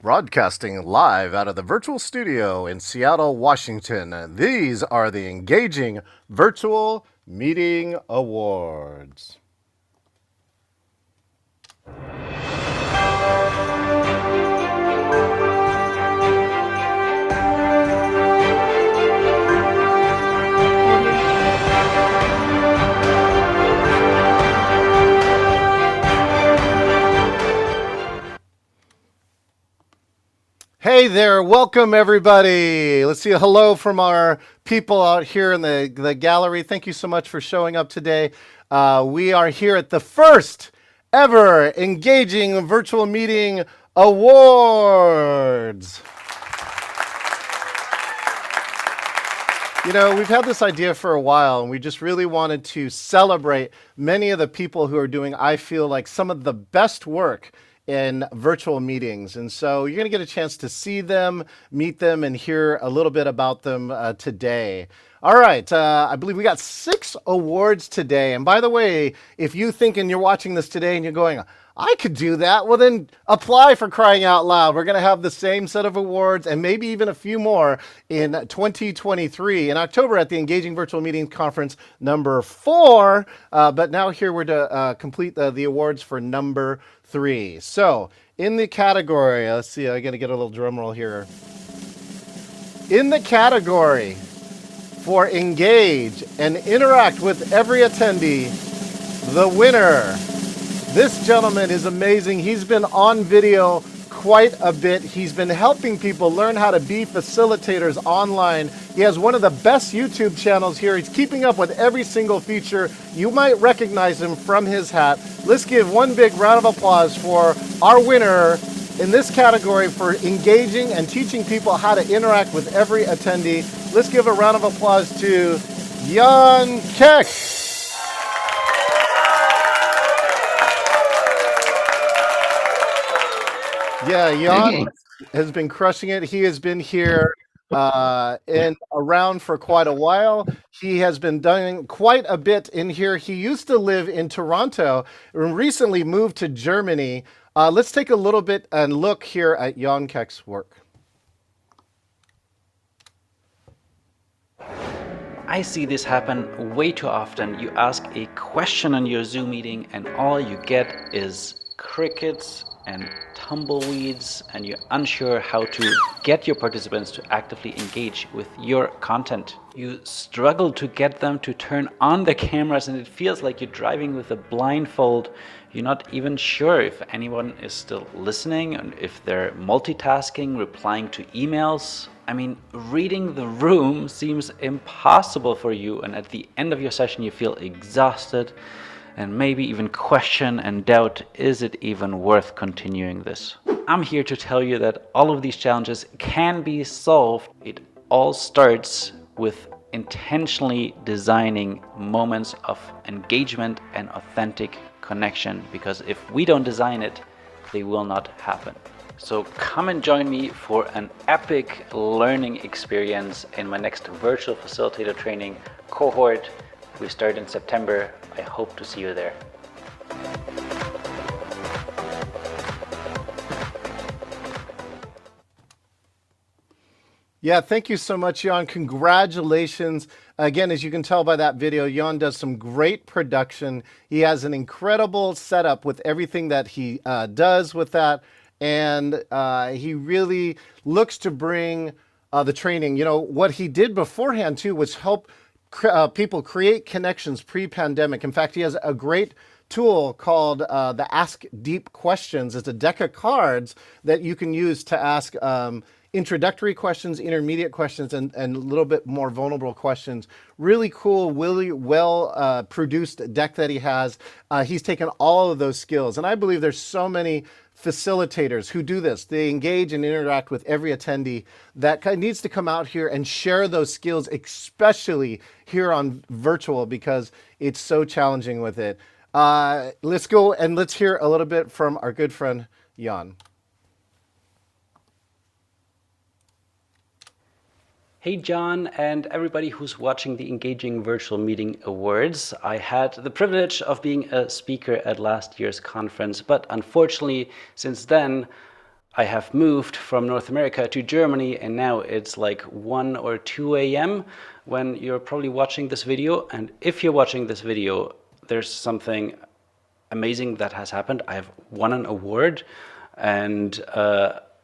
Broadcasting live out of the virtual studio in Seattle, Washington. These are the Engaging Virtual Meeting Awards. Hey there, welcome everybody. Let's see a hello from our people out here in the gallery. Thank you so much for showing up today. We are here at the first ever Engaging Virtual Meeting Awards. You know, we've had this idea for a while, and we just really wanted to celebrate many of the people who are doing, I feel like, some of the best work in virtual meetings. And so you're going to get a chance to see them, meet them, and hear a little bit about them today. All right, I believe we got 6 awards today. And by the way, if you think and you're watching this today and you're going, I could do that, well then apply, for crying out loud. We're going to have the same set of awards and maybe even a few more in 2023 in October at the Engaging Virtual Meetings Conference number 4. But now here we're to complete the awards for number 3. So in the category, let's see, I got to get a little drum roll here. In the category for engage and interact with every attendee, the winner. This gentleman is amazing. He's been on video quite a bit. He's been helping people learn how to be facilitators online. He has one of the best YouTube channels here. He's keeping up with every single feature. You might recognize him from his hat. Let's give one big round of applause for our winner in this category for engaging and teaching people how to interact with every attendee. Let's give a round of applause to Jan Keck. Yeah, Jan has been crushing it. He has been here and around for quite a while. He has been doing quite a bit in here. He used to live in Toronto and recently moved to Germany. Let's take a little bit and look here at Jan Keck's work. I see this happen way too often. You ask a question on your Zoom meeting and all you get is crickets and tumbleweeds, and you're unsure how to get your participants to actively engage with your content. You struggle to get them to turn on the cameras, and it feels like you're driving with a blindfold. You're not even sure if anyone is still listening and if they're multitasking, replying to emails. I mean, reading the room seems impossible for you, and at the end of your session you feel exhausted and maybe even question and doubt, is it even worth continuing this? I'm here to tell you that all of these challenges can be solved. It all starts with intentionally designing moments of engagement and authentic connection, because if we don't design it, they will not happen. So come and join me for an epic learning experience in my next virtual facilitator training cohort. We start in September. I hope to see you there. Yeah, thank you so much, Jan. Congratulations. Again, as you can tell by that video, Jan does some great production. He has an incredible setup with everything that he does with that. And he really looks to bring the training. You know, what he did beforehand, too, was help people create connections pre-pandemic. In fact, he has a great tool called the Ask Deep Questions. It's a deck of cards that you can use to ask introductory questions, intermediate questions, and a little bit more vulnerable questions. Really cool, really well produced deck that he has. He's taken all of those skills, and I believe there's so many facilitators who do this. They engage and interact with every attendee that needs to come out here and share those skills, especially here on virtual, because it's so challenging with it. Let's go and let's hear a little bit from our good friend, Jan. Hey John and everybody who's watching the Engaging Virtual Meeting Awards. I had the privilege of being a speaker at last year's conference, but unfortunately since then I have moved from North America to Germany, and now it's like 1 or 2 a.m. when you're probably watching this video. And if you're watching this video, there's something amazing that has happened. I've won an award, and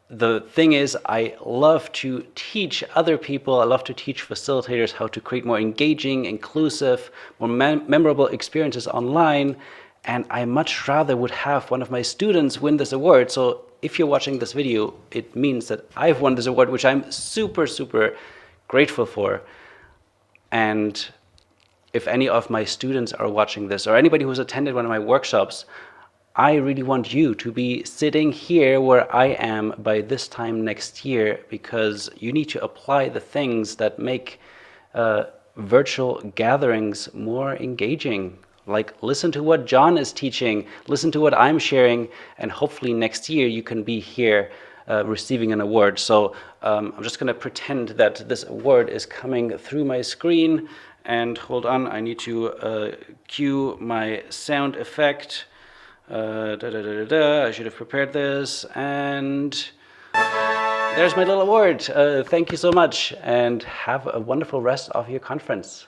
the thing is, I love to teach other people, I love to teach facilitators how to create more engaging, inclusive, more memorable experiences online. And I much rather would have one of my students win this award. So if you're watching this video, it means that I've won this award, which I'm super, super grateful for. And if any of my students are watching this, or anybody who's attended one of my workshops, I really want you to be sitting here where I am by this time next year, because you need to apply the things that make virtual gatherings more engaging. Like, listen to what John is teaching, listen to what I'm sharing, and hopefully next year you can be here receiving an award. So I'm just going to pretend that this award is coming through my screen. And hold on, I need to cue my sound effect. I should have prepared this. And there's my little award. Thank you so much, and have a wonderful rest of your conference.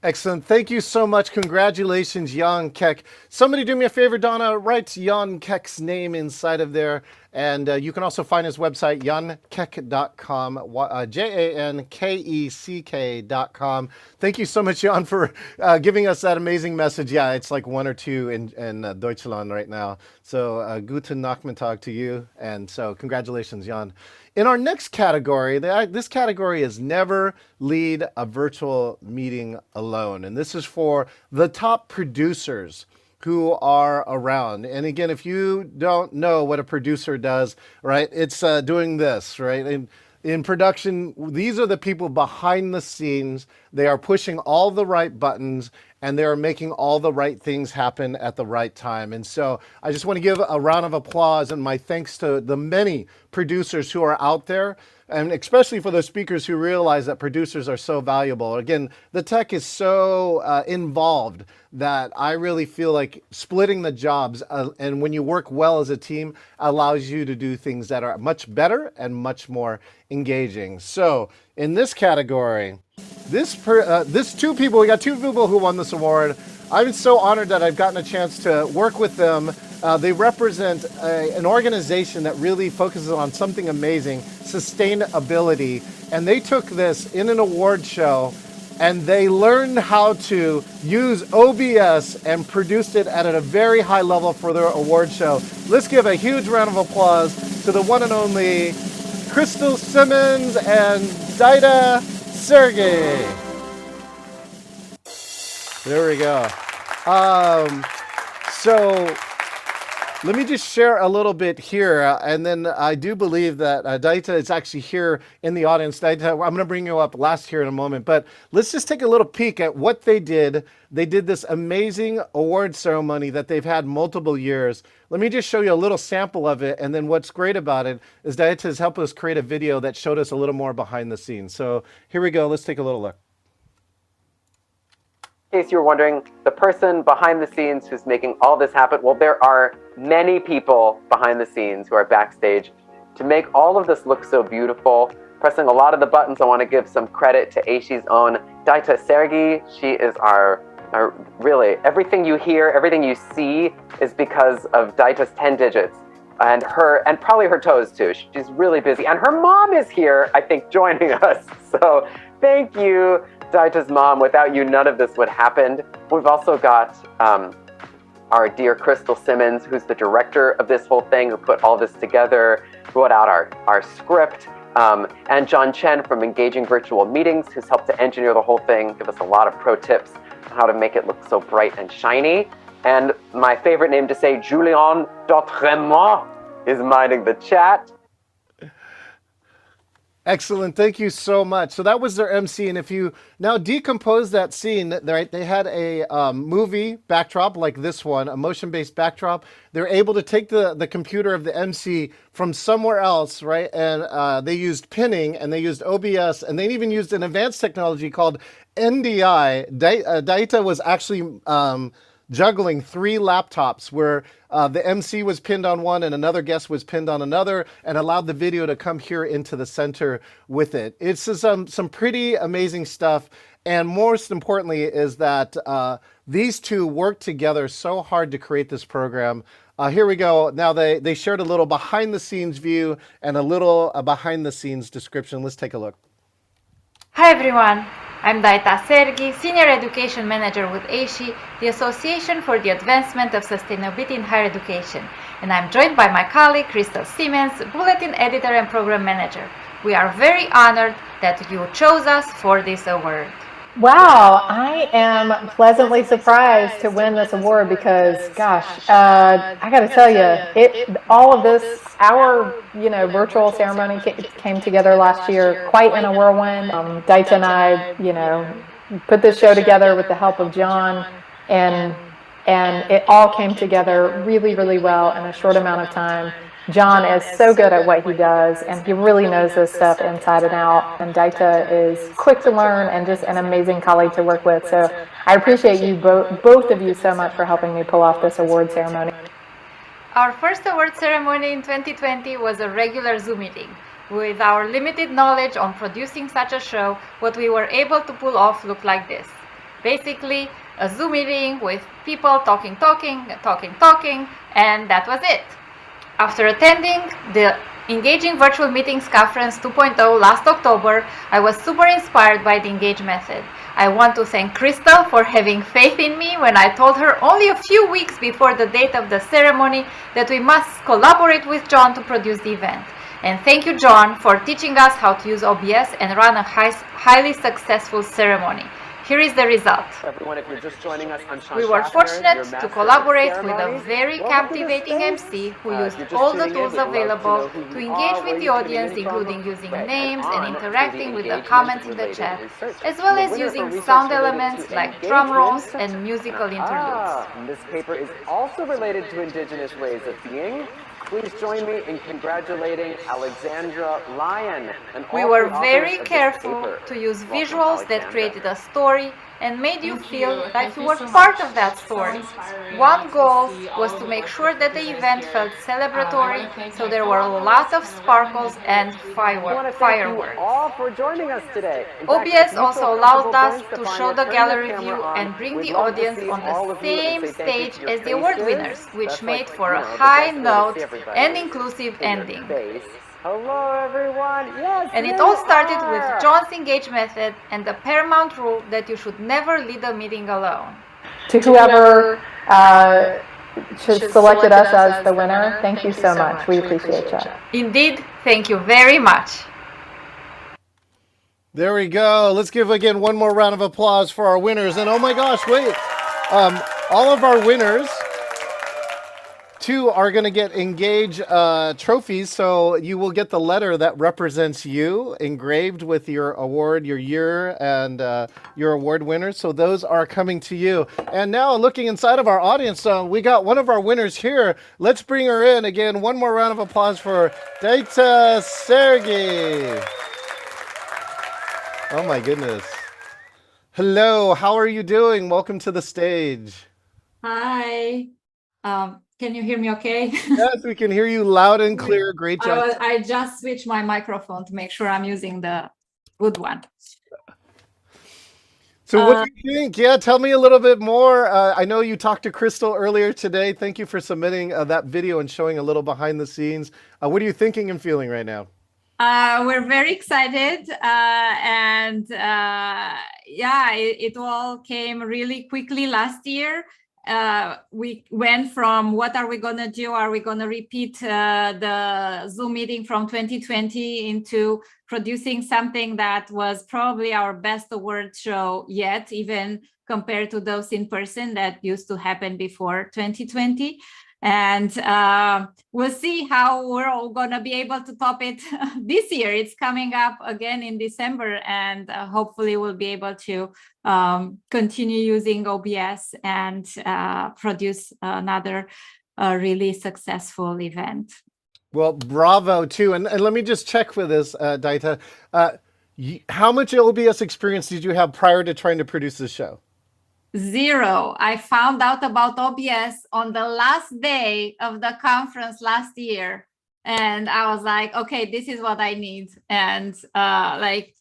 Excellent. Thank you so much. Congratulations, Jan Keck. Somebody do me a favor, Donna. Write Jan Keck's name inside of there. And you can also find his website, jankeck.com, JANKECK.com. Thank you so much, Jan, for giving us that amazing message. Yeah, it's like 1 or 2 in Deutschland right now. So guten Nachmittag to you. And so congratulations, Jan. In our next category, this category is never lead a virtual meeting alone. And this is for the top producers who are around. And again, if you don't know what a producer does, right, it's doing this, right? In production, these are the people behind the scenes. They are pushing all the right buttons, and they are making all the right things happen at the right time. And so I just want to give a round of applause and my thanks to the many producers who are out there, and especially for those speakers who realize that producers are so valuable. Again, the tech is so involved that I really feel like splitting the jobs, and when you work well as a team, allows you to do things that are much better and much more engaging. So in this category, we got two people who won this award. I'm so honored that I've gotten a chance to work with them. They represent an organization that really focuses on something amazing, sustainability. And they took this in an award show, and they learned how to use OBS and produced it at a very high level for their award show. Let's give a huge round of applause to the one and only Crystal Simmons and Dita Sergey. There we go. So let me just share a little bit here, and then I do believe that Dita is actually here in the audience. Dita, I'm going to bring you up last here in a moment, but let's just take a little peek at what they did. They did this amazing award ceremony that they've had multiple years. Let me just show you a little sample of it, and then what's great about it is Dita has helped us create a video that showed us a little more behind the scenes. So here we go. Let's take a little look. In case you were wondering, the person behind the scenes who's making all this happen, well, there are many people behind the scenes who are backstage to make all of this look so beautiful. Pressing a lot of the buttons, I want to give some credit to Aishi's own Dita Sergey. She is our really, everything you hear, everything you see is because of Dita's 10 digits. And probably her toes too. She's really busy. And her mom is here, I think, joining us. So thank you, Dita's mom. Without you, none of this would happen. We've also got our dear Crystal Simmons, who's the director of this whole thing, who put all this together, wrote out our script, and John Chen from Engaging Virtual Meetings, who's helped to engineer the whole thing, give us a lot of pro tips on how to make it look so bright and shiny. And my favorite name to say, Julien Dautremont, is minding the chat. Excellent. Thank you so much. So that was their MC. And if you now decompose that scene, right, they had a movie backdrop like this one, a motion-based backdrop. They're able to take the computer of the MC from somewhere else, right? And they used pinning, and they used OBS, and they even used an advanced technology called NDI. Dita was actually juggling 3 laptops where the MC was pinned on one and another guest was pinned on another, and allowed the video to come here into the center with it. It's some pretty amazing stuff. And most importantly is that these two worked together so hard to create this program. Here we go. Now they shared a little behind the scenes view and a little behind the scenes description. Let's take a look. Hi everyone, I'm Daita Sergi, Senior Education Manager with ASHI, the Association for the Advancement of Sustainability in Higher Education, and I'm joined by my colleague Crystal Siemens, Bulletin Editor and Program Manager. We are very honored that you chose us for this award. Wow, I am pleasantly surprised to win this award because, gosh, I got to tell you, all of this, our virtual ceremony came together last year quite in a whirlwind. Daita and I, put this show together with the help of John, and it all came together really, really well in a short amount of time. John is so good at what he does, and he really knows this stuff inside and out. And Daita is quick to learn and just an amazing colleague to work with. So I appreciate you both of you so much for helping me pull off this award ceremony. Our first award ceremony in 2020 was a regular Zoom meeting. With our limited knowledge on producing such a show, what we were able to pull off looked like this. Basically, a Zoom meeting with people talking, and that was it. After attending the Engaging Virtual Meetings Conference 2.0 last October, I was super inspired by the Engage method. I want to thank Crystal for having faith in me when I told her only a few weeks before the date of the ceremony that we must collaborate with John to produce the event. And thank you, John, for teaching us how to use OBS and run a highly successful ceremony. Here is the result. Everyone, if you're just joining us, I'm Sean We were Schaffner, fortunate your to master collaborate of with a ceremonies. very Welcome to the captivating stage. MC who If used you're just all the tuning in, tools we'd love to available know who to you engage are, with where the you're audience, tuning in from, including using and names and on to the interacting with the engagement comments in the related chat, research. as well The as winner for using research sound related elements to like drum rolls engagement. and musical interludes. This paper is also related to indigenous ways of being. Please join me in congratulating Alexandra Lyon. We were very careful to use visuals that created a story and made you feel like you were part of that story. One goal was to make sure that the event felt celebratory, so there were a lot of sparkles and fireworks. All for joining us today. OBS also allowed us to show the gallery view and bring the audience on the same stage as the award winners, which made for a high note and inclusive ending. Hello, everyone. Yes. And it all started with John's Engage method and the paramount rule that you should never lead a meeting alone. To whoever selected us as the winner, thank you so much. We appreciate you. Indeed, thank you very much. There we go. Let's give again one more round of applause for our winners. And oh my gosh, wait. All of our winners too are going to get Engage trophies, so you will get the letter that represents you engraved with your award, your year, and your award winners. So those are coming to you. And now looking inside of our audience, we got one of our winners here. Let's bring her in. Again, one more round of applause for Daita Sergi. Oh my goodness. Hello, how are you doing? Welcome to the stage. Hi. Can you hear me okay? Yes, we can hear you loud and clear. Great job. I just switched my microphone to make sure I'm using the good one. So what do you think? Yeah, tell me a little bit more. I know you talked to Crystal earlier today. Thank you for submitting that video and showing a little behind the scenes. What are you thinking and feeling right now? We're very excited, and it all came really quickly last year. We went from what are we going to do? Are we going to repeat the Zoom meeting from 2020 into producing something that was probably our best award show yet, even compared to those in person that used to happen before 2020. And we'll see how we're all going to be able to top it this year. It's coming up again in December, and hopefully we'll be able to continue using OBS and produce another really successful event. Well, bravo too. And let me just check with this, Daita. How much OBS experience did you have prior to trying to produce this show? Zero. I found out about OBS on the last day of the conference last year. And I was like, okay, this is what I need. And like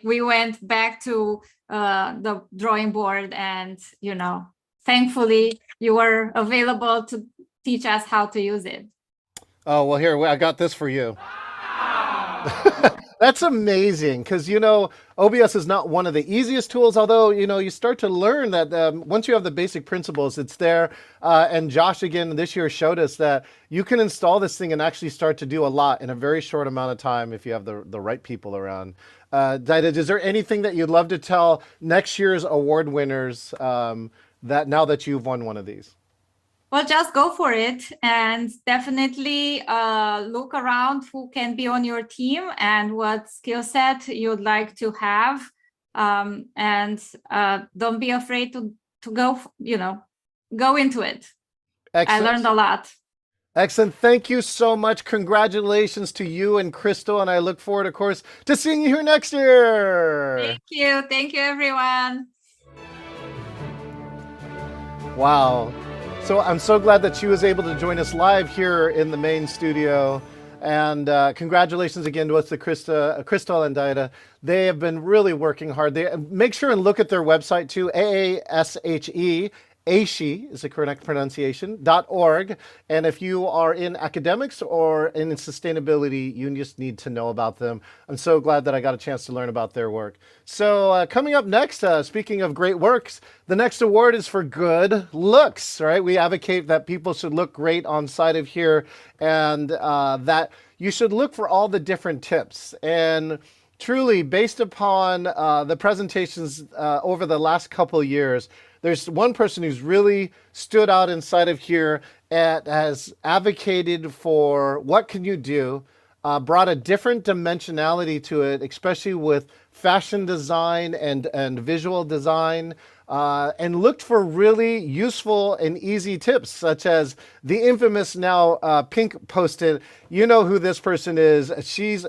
we went back to the drawing board, and thankfully you were available to teach us how to use it. Oh, well, here, I got this for you. That's amazing because, OBS is not one of the easiest tools, although, you start to learn that once you have the basic principles, it's there. And Josh, again, this year showed us that you can install this thing and actually start to do a lot in a very short amount of time if you have the right people around. Daida, is there anything that you'd love to tell next year's award winners that now that you've won one of these? Well, just go for it, and definitely look around who can be on your team and what skill set you'd like to have, and don't be afraid to go. Go into it. Excellent. I learned a lot. Excellent. Thank you so much. Congratulations to you and Crystal, and I look forward, of course, to seeing you here next year. Thank you. Thank you, everyone. Wow. So I'm so glad that she was able to join us live here in the main studio. And congratulations again to us, to Crystal and Daida. They have been really working hard. Make sure and look at their website too, AASHE. ASHE is the correct pronunciation, .org. And if you are in academics or in sustainability, you just need to know about them. I'm so glad that I got a chance to learn about their work. So coming up next, speaking of great works, the next award is for good looks, right? We advocate that people should look great on site of here, and that you should look for all the different tips. And truly, based upon the presentations over the last couple of years, there's one person who's really stood out inside of here and has advocated for what can you do, brought a different dimensionality to it, especially with fashion design and visual design, and looked for really useful and easy tips, such as the infamous now Pink posted. You know who this person is.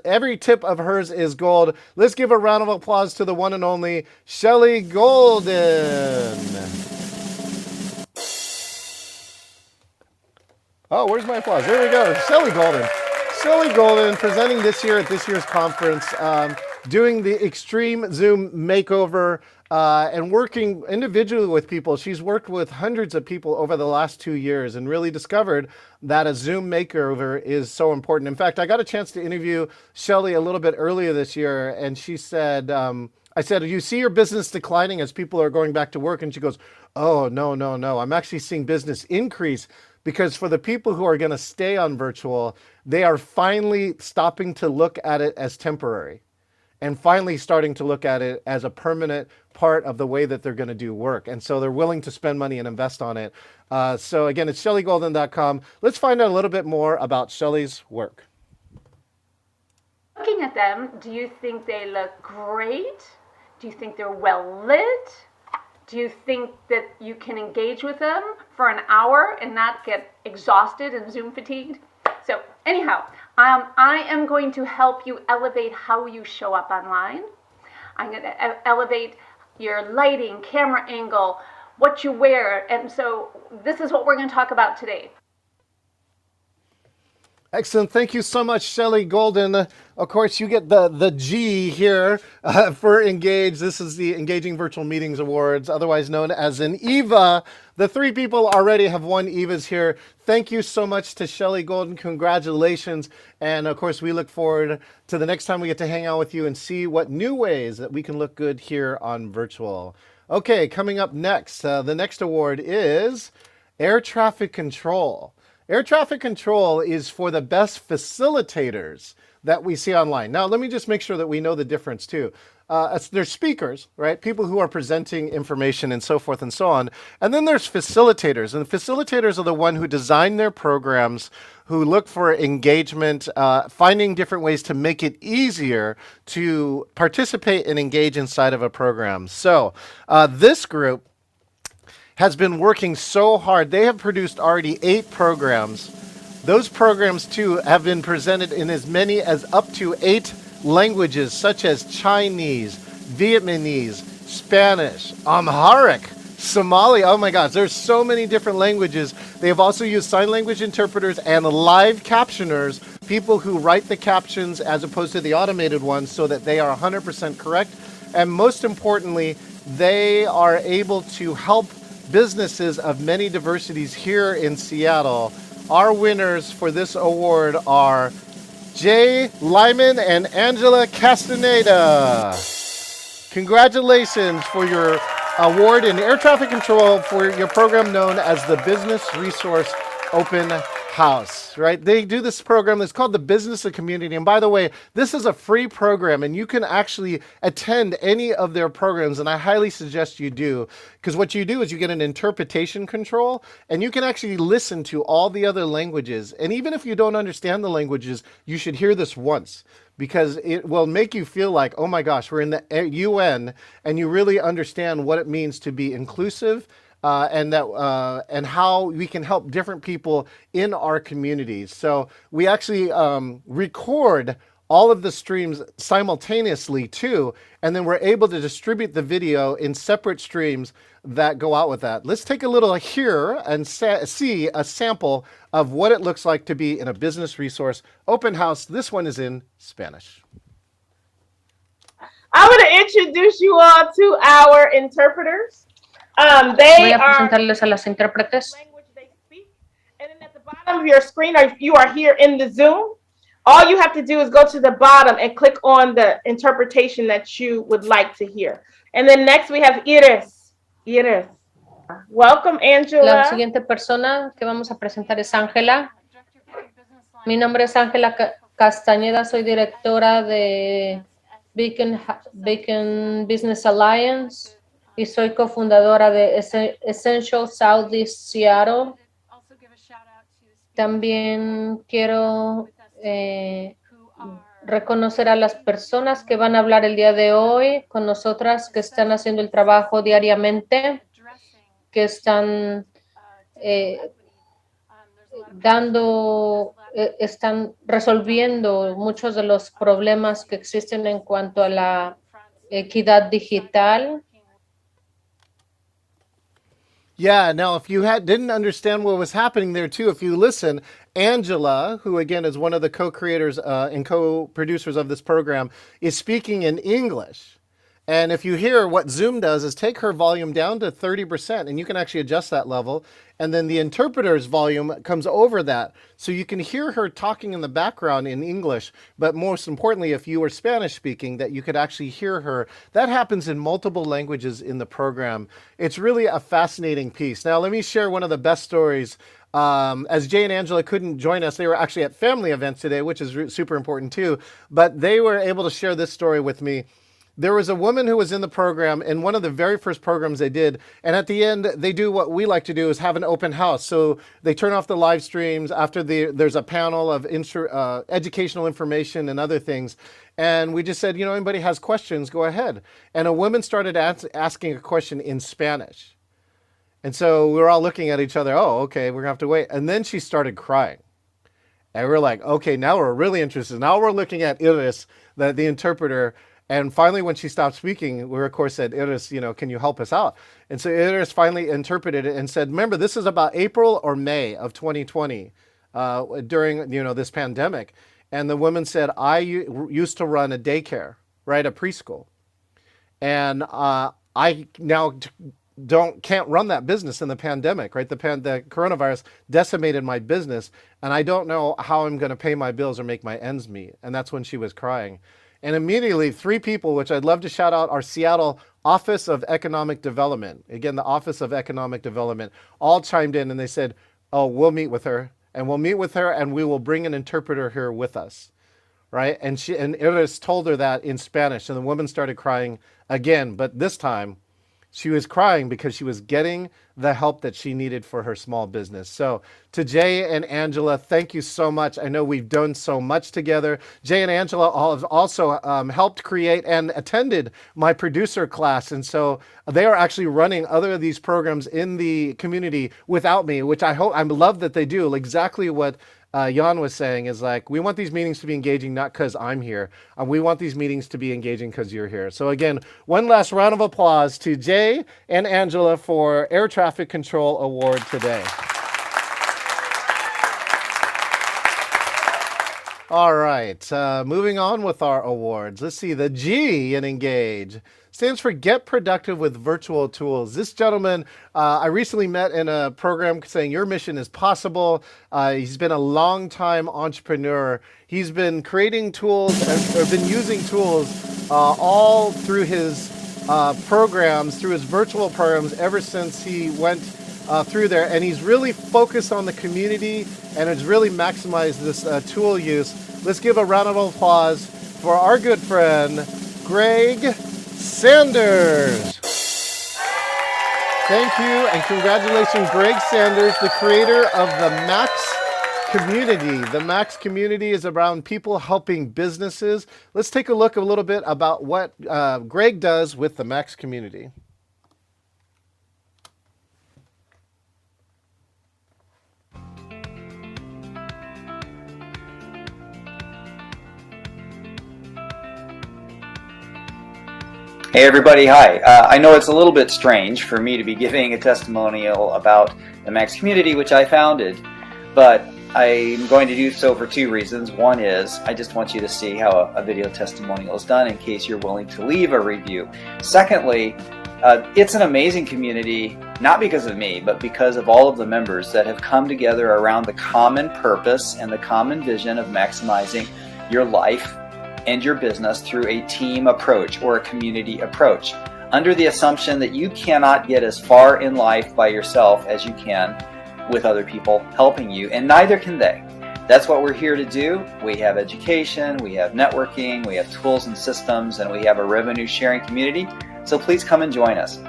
Every tip of hers is gold. Let's give a round of applause to the one and only Shelley Golden. Oh, where's my applause? There we go. Shelley Golden. Shelley Golden presenting this year at this year's conference, doing the Extreme Zoom Makeover, and working individually with people. She's worked with hundreds of people over the last 2 years and really discovered that a Zoom makeover is so important. In fact, I got a chance to interview Shelley a little bit earlier this year, and she said, I said, you see your business declining as people are going back to work? And she goes, oh, no. I'm actually seeing business increase, because for the people who are going to stay on virtual, they are finally stopping to look at it as temporary and finally starting to look at it as a permanent part of the way that they're going to do work. And so they're willing to spend money and invest on it. So again, it's shelleygolden.com. Let's find out a little bit more about Shelley's work. Looking at them, do you think they look great? Do you think they're well lit? Do you think that you can engage with them for an hour and not get exhausted and Zoom fatigued? So anyhow, I am going to help you elevate how you show up online. I'm going to elevate your lighting, camera angle, what you wear. And so this is what we're going to talk about today. Excellent. Thank you so much, Shelley Golden. Of course, you get the G here for Engage. This is the Engaging Virtual Meetings Awards, otherwise known as an EVA. The 3 people already have won EVAs here. Thank you so much to Shelley Golden. Congratulations. And of course, we look forward to the next time we get to hang out with you and see what new ways that we can look good here on virtual. Okay, coming up next, the next award is Air Traffic Control. Air traffic control is for the best facilitators that we see online. Now, let me just make sure that we know the difference too. There's speakers, right? People who are presenting information and so forth and so on. And then there's facilitators. And the facilitators are the one who design their programs, who look for engagement, finding different ways to make it easier to participate and engage inside of a program. So this group has been working so hard. They have produced already 8 programs. Those programs, too, have been presented in as many as up to 8 languages, such as Chinese, Vietnamese, Spanish, Amharic, Somali. Oh my gosh, there's so many different languages. They have also used sign language interpreters and live captioners, people who write the captions as opposed to the automated ones so that they are 100% correct. And most importantly, they are able to help businesses of many diversities here in Seattle. Our winners for this award are Jay Lyman and Angela Castaneda. Congratulations for your award in air traffic control for your program known as the Business Resource Open House, right? They do this program that's called the Business of Community. And by the way, this is a free program and you can actually attend any of their programs. And I highly suggest you do, because what you do is you get an interpretation control and you can actually listen to all the other languages. And even if you don't understand the languages, you should hear this once, because it will make you feel like, oh my gosh, we're in the UN, and you really understand what it means to be inclusive, and how we can help different people in our communities. So we actually record all of the streams simultaneously too, and then we're able to distribute the video in separate streams that go out with that. Let's take a little here and see a sample of what it looks like to be in a business resource open house. This one is in Spanish. I'm going to introduce you all to our interpreters. Voy They a are presentarles a las intérpretes. language they speak. And then at the bottom of your screen, if you are here in the Zoom, all you have to do is go to the bottom and click on the interpretation that you would like to hear. And then next we have Iris. Iris. Welcome, La Angela. siguiente persona que vamos a presentar es Ángela. Mi nombre es Ángela Castañeda, soy directora de Beacon Business Alliance y soy cofundadora de Essential Southeast Seattle. También quiero reconocer a las personas que van a hablar el día de hoy con nosotras, que están haciendo el trabajo diariamente, que están están resolviendo muchos de los problemas que existen en cuanto a la equidad digital. Yeah, now if you didn't understand what was happening there too, if you listen, Angela, who again is one of the co-creators and co-producers of this program, is speaking in English. And if you hear, what Zoom does is take her volume down to 30%, and you can actually adjust that level. And then the interpreter's volume comes over that. So you can hear her talking in the background in English. But most importantly, if you were Spanish speaking, that you could actually hear her. That happens in multiple languages in the program. It's really a fascinating piece. Now, let me share one of the best stories. As Jay and Angela couldn't join us, they were actually at family events today, which is super important too. But they were able to share this story with me. There was a woman who was in the program in one of the very first programs they did. And at the end, they do what we like to do, is have an open house. So they turn off the live streams after there's a panel of educational information and other things. And we just said, anybody has questions, go ahead. And a woman started asking a question in Spanish. And so we were all looking at each other. Oh, okay, we're gonna have to wait. And then she started crying. And we're like, okay, now we're really interested. Now we're looking at Iris, the interpreter. And finally, when she stopped speaking, we of course said, Iris, can you help us out? And so Iris finally interpreted it and said, remember, this is about April or May of 2020 during, this pandemic. And the woman said, I used to run a daycare, right, a preschool. And I now can't run that business in the pandemic, right? The coronavirus decimated my business, and I don't know how I'm going to pay my bills or make my ends meet. And that's when she was crying. And immediately, 3 people, which I'd love to shout out, our Seattle Office of Economic Development, again, the Office of Economic Development, all chimed in and they said, oh, we'll meet with her, and we will bring an interpreter here with us, right? And Iris told her that in Spanish, and the woman started crying again, but this time, she was crying because she was getting the help that she needed for her small business. So to Jay and Angela, thank you so much. I know we've done so much together. Jay and Angela have also helped create and attended my producer class. And so they are actually running other of these programs in the community without me, which I love that they do exactly what Jan was saying is like, we want these meetings to be engaging not because I'm here. We want these meetings to be engaging because you're here. So again, one last round of applause to Jay and Angela for Air Traffic Control Award today. All right, moving on with our awards. Let's see, the G in Engage stands for Get Productive with Virtual Tools. This gentleman, I recently met in a program saying your mission is possible. He's been a long-time entrepreneur. He's been creating tools, or been using tools all through his programs, through his virtual programs ever since he went through there, and he's really focused on the community and has really maximized this tool use. Let's give a round of applause for our good friend, Greg Sanders. Thank you and congratulations, Greg Sanders, the creator of the Max Community. The Max Community is around people helping businesses. Let's take a look a little bit about what Greg does with the Max Community. Hey everybody, hi. I know it's a little bit strange for me to be giving a testimonial about the Max Community, which I founded, but I'm going to do so for two reasons. One is I just want you to see how a video testimonial is done in case you're willing to leave a review. Secondly, it's an amazing community, not because of me, but because of all of the members that have come together around the common purpose and the common vision of maximizing your life and your business through a team approach or a community approach, under the assumption that you cannot get as far in life by yourself as you can with other people helping you, and neither can they. That's what we're here to do. We have education, we have networking, we have tools and systems, and we have a revenue sharing community. So please come and join us.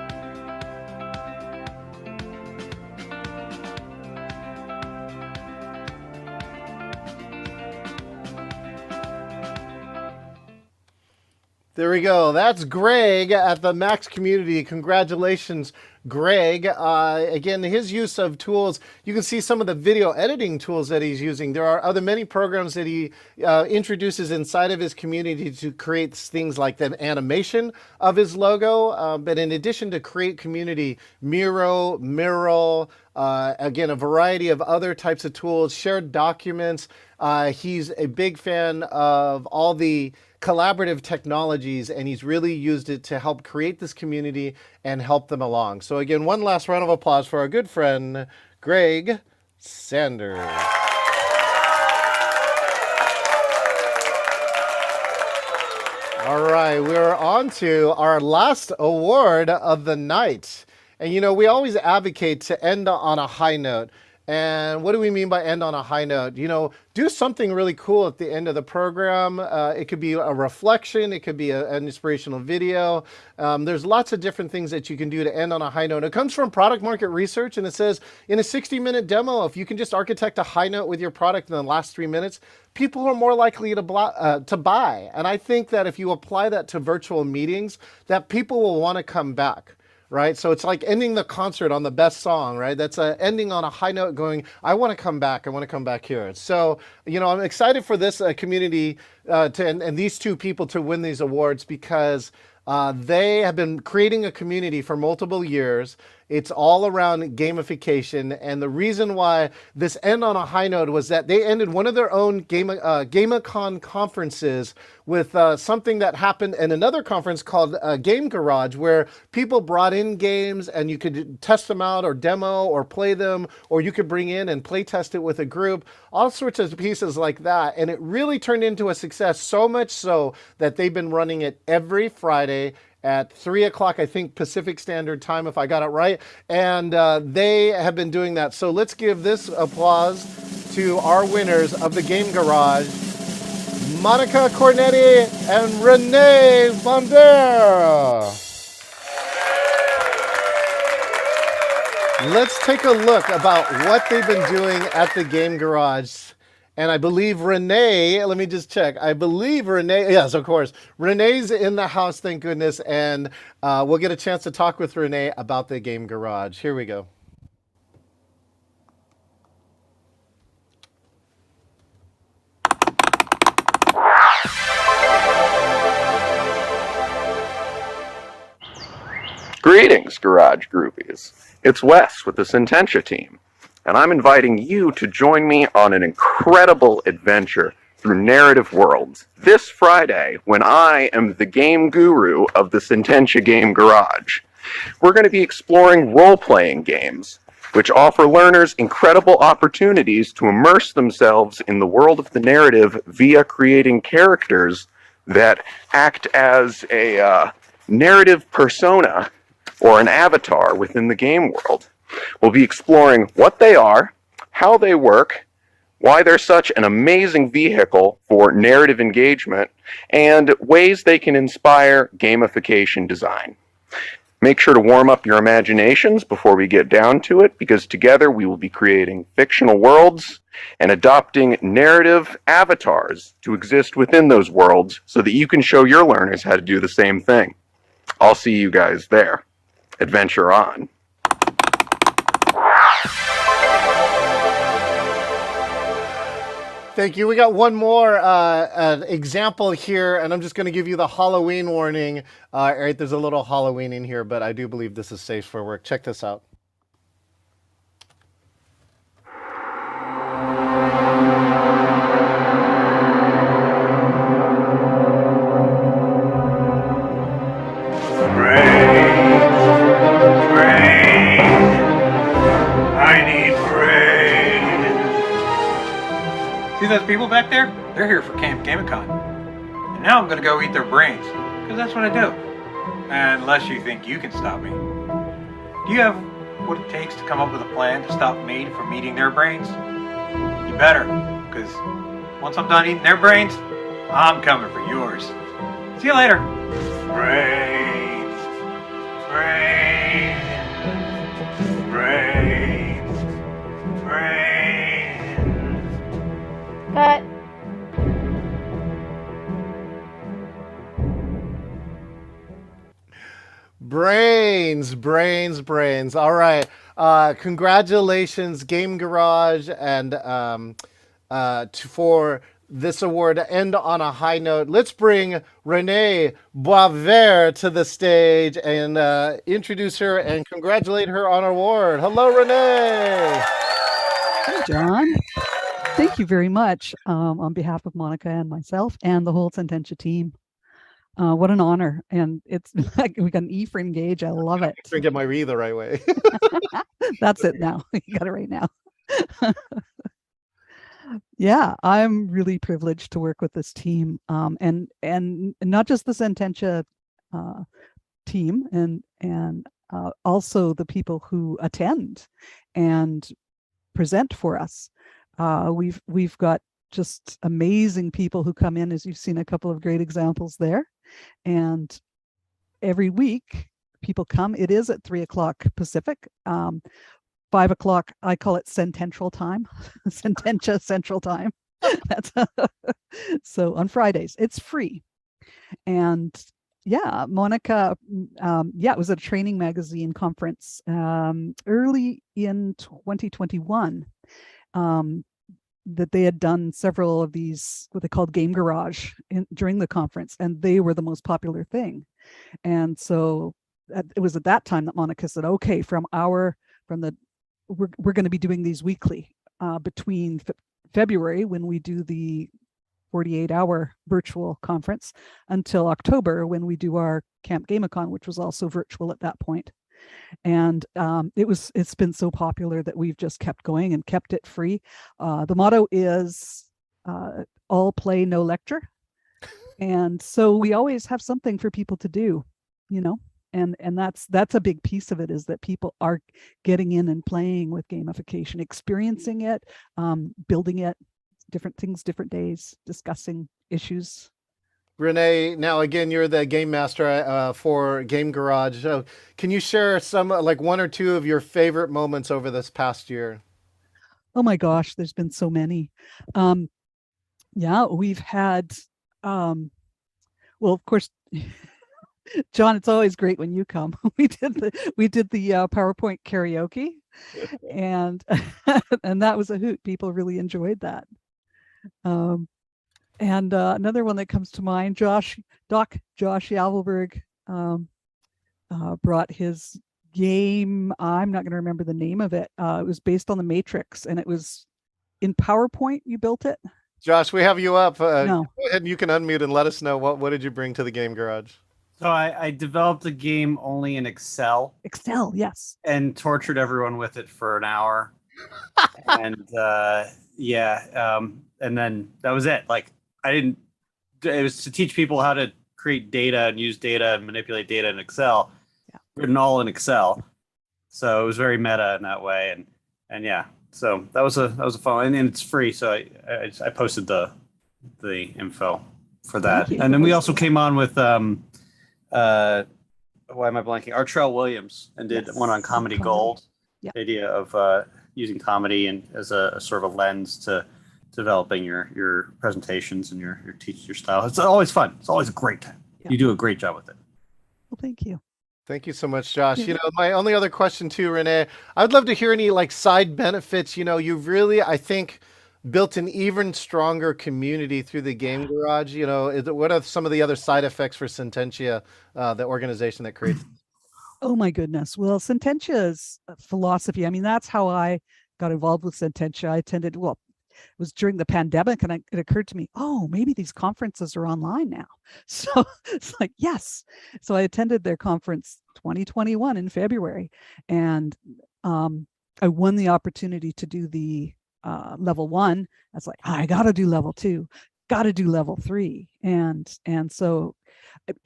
There we go. That's Greg at the Max Community. Congratulations, Greg. Again, his use of tools, you can see some of the video editing tools that he's using. There are other many programs that he introduces inside of his community to create things like the animation of his logo. But in addition to create community, Miro, Mural, again, a variety of other types of tools, shared documents. He's a big fan of all the collaborative technologies, and he's really used it to help create this community and help them along. So again, one last round of applause for our good friend, Greg Sanders. All right, we're on to our last award of the night. And you know, we always advocate to end on a high note. And what do we mean by end on a high note? You know, do something really cool at the end of the program. It could be a reflection. It could be an inspirational video. There's lots of different things that you can do to end on a high note. It comes from product market research, and it says in a 60-minute demo, if you can just architect a high note with your product in the last 3 minutes, people are more likely to buy. And I think that if you apply that to virtual meetings, that people will want to come back. Right? So it's like ending the concert on the best song, right? That's ending on a high note going, I want to come back. I want to come back here. So, you know, I'm excited for this community and these two people to win these awards because they have been creating a community for multiple years. It's all around gamification. And the reason why this end on a high note was that they ended one of their own GameCon conferences with something that happened in another conference called Game Garage, where people brought in games and you could test them out or demo or play them, or you could bring in and play test it with a group, all sorts of pieces like that. And it really turned into a success, so much so that they've been running it every Friday at 3 o'clock, I think, Pacific Standard Time, if I got it right. And they have been doing that. So let's give this applause to our winners of the Game Garage, Monica Cornetti and Renee Bandera. Let's take a look about what they've been doing at the Game Garage. And I believe Renee, let me just check. I believe Renee, yes, of course. Renee's in the house, thank goodness. And we'll get a chance to talk with Renee about the Game Garage. Here we go. Garage groupies. It's Wes with the Sententia team, and I'm inviting you to join me on an incredible adventure through narrative worlds this Friday when I am the game guru of the Sententia Game Garage. We're going to be exploring role-playing games, which offer learners incredible opportunities to immerse themselves in the world of the narrative via creating characters that act as a narrative persona or an avatar within the game world. We'll be exploring what they are, how they work, why they're such an amazing vehicle for narrative engagement, and ways they can inspire gamification design. Make sure to warm up your imaginations before we get down to it, because together we will be creating fictional worlds and adopting narrative avatars to exist within those worlds so that you can show your learners how to do the same thing. I'll see you guys there. Adventure on. Thank you. We got one more example here, and I'm just going to give you the Halloween warning. Right, there's a little Halloween in here, but I do believe this is safe for work. Check this out. See those people back there? They're here for Camp Gamicon. And now I'm gonna go eat their brains, because that's what I do. Unless you think you can stop me. Do you have what it takes to come up with a plan to stop me from eating their brains? You better, because once I'm done eating their brains, I'm coming for yours. See you later. Brains. Brains. Brains. Brains. Cut. Brains, brains, brains. All right. Congratulations, Game Garage, and for this award to end on a high note. Let's bring Renee Boisvert to the stage and introduce her and congratulate her on her award. Hello, Renee. Hey, John. Thank you very much on behalf of Monica and myself and the whole Sententia team. What an honor. And it's like we got an E for engage. I love it. I get my re the right way. That's it now. You got it right now. Yeah, I'm really privileged to work with this team, and not just the Sententia team, and also the people who attend and present for us. We've got just amazing people who come in, as you've seen a couple of great examples there, and every week people come. It is at 3:00 Pacific. 5:00, I call it Cententral time, Sententia Central time. That's so on Fridays. It's free. And yeah, Monica, it was a training magazine conference early in 2021 that they had done several of these, what they called Game Garage during the conference, and they were the most popular thing. And so it was at that time that Monica said, okay, we're going to be doing these weekly between February, when we do the 48-hour virtual conference, until October, when we do our Camp Gamicon, which was also virtual at that point. And it's been so popular that we've just kept going and kept it free. The motto is all play, no lecture. And so we always have something for people to do, and that's a big piece of it, is that people are getting in and playing with gamification, experiencing it, building it, different things, different days, discussing issues. Renee, now again, you're the game master for Game Garage. So can you share some, like one or two of your favorite moments over this past year? Oh my gosh, there's been so many. We've had, well, of course, John, it's always great when you come. We did the PowerPoint karaoke, and and that was a hoot. People really enjoyed that. And another one that comes to mind, Josh Yavelberg brought his game. I'm not going to remember the name of it. It was based on the Matrix, and it was in PowerPoint. You built it? Josh, we have you up. No. Go ahead and you can unmute and let us know what did you bring to the Game Garage. So I developed a game only in Excel. Excel, yes. And tortured everyone with it for an hour. And and then that was it. Like it was to teach people how to create data and use data and manipulate data in Excel. Yeah. Written all in Excel. So it was very meta in that way. And yeah. So that was a fun, and it's free. So I posted the info for that, and then we also came on with why am I blanking? Artrell Williams, and did one on comedy gold. Yeah. The idea of using comedy and as a sort of a lens to developing your presentations and your style. It's always fun. It's always a great time. Yeah. You do a great job with it. Well, thank you. Thank you so much, Josh. You know, my only other question too, Renee, I'd love to hear any like side benefits. You know, you've really, I think, built an even stronger community through the Game Garage. You know, what are some of the other side effects for Sententia, the organization that creates? Oh my goodness. Well, Sententia's philosophy, I mean, that's how I got involved with Sententia. I attended, well, it was during the pandemic, and it occurred to me, oh, maybe these conferences are online now. So it's like, yes. So I attended their conference 2021 in February, and I won the opportunity to do the level 1. I was like, I got to do level 2, got to do level 3. And so,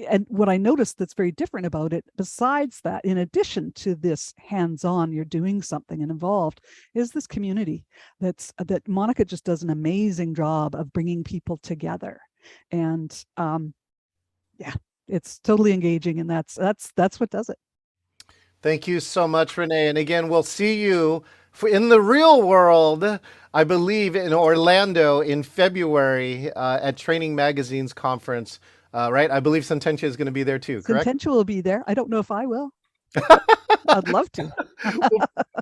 and what I noticed that's very different about it, besides that, in addition to this hands-on, you're doing something and involved, is this community that Monica just does an amazing job of bringing people together. And yeah, it's totally engaging, and that's what does it. Thank you so much, Renee. And again, we'll see you in the real world, I believe, in Orlando in February at Training Magazine's conference. Right? I believe Sententia is going to be there too, correct? Sententia will be there. I don't know if I will. I'd love to.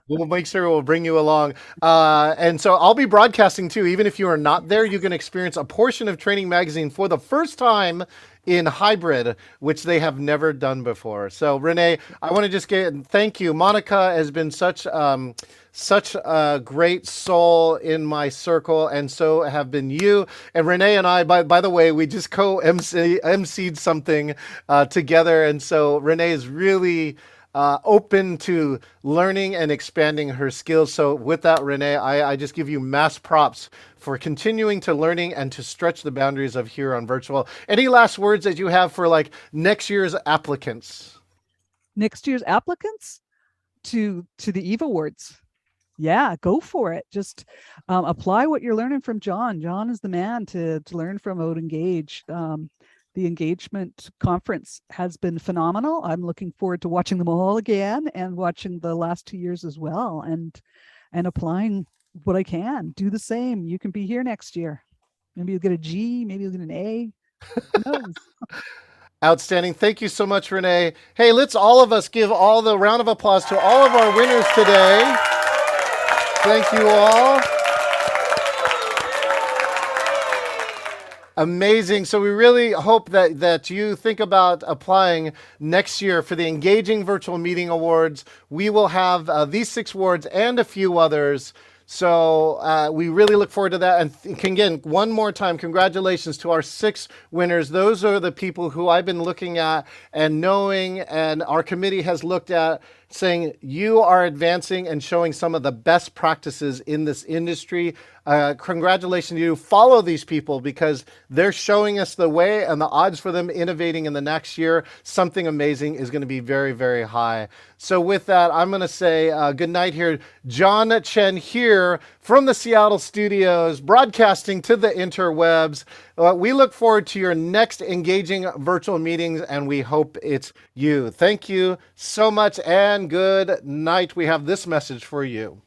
We'll make sure we'll bring you along. And so I'll be broadcasting too. Even if you are not there, you can experience a portion of Training Magazine for the first time in hybrid, which they have never done before. So Renee, I want to just thank you. Monica has been such a great soul in my circle, and so have been you. And Renee and I, by the way, we just co-MC'd something together. And so Renee is really open to learning and expanding her skills. So with that, Renee, I just give you mass props for continuing to learning and to stretch the boundaries of here on virtual. Any last words that you have for like next year's applicants? Next year's applicants to the EVE Awards. Yeah, go for it. Just apply what you're learning from John. John is the man to learn from out Engage. The engagement conference has been phenomenal. I'm looking forward to watching them all again and watching the last 2 years as well, and applying what I can. Do the same. You can be here next year. Maybe you'll get a G, maybe you'll get an A. Who knows? Outstanding. Thank you so much, Renee. Hey, let's all of us give all the round of applause to all of our winners today. Thank you all. Amazing. So we really hope that you think about applying next year for the Engaging Virtual Meeting Awards. We will have these 6 awards and a few others. So we really look forward to that. And again, one more time, congratulations to our 6 winners. Those are the people who I've been looking at and knowing, and our committee has looked at, saying you are advancing and showing some of the best practices in this industry. Congratulations to you. Follow these people because they're showing us the way, and the odds for them innovating in the next year, something amazing, is going to be very, very high. So with that, I'm going to say good night here. John Chen here from the Seattle studios, broadcasting to the interwebs. We look forward to your next engaging virtual meetings, and we hope it's you. Thank you so much, and good night. We have this message for you.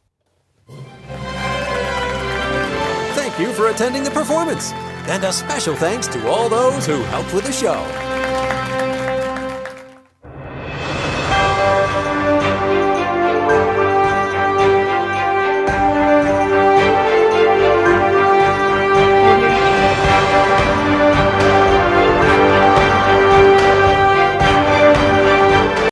Thank you for attending the performance, and a special thanks to all those who helped with the show.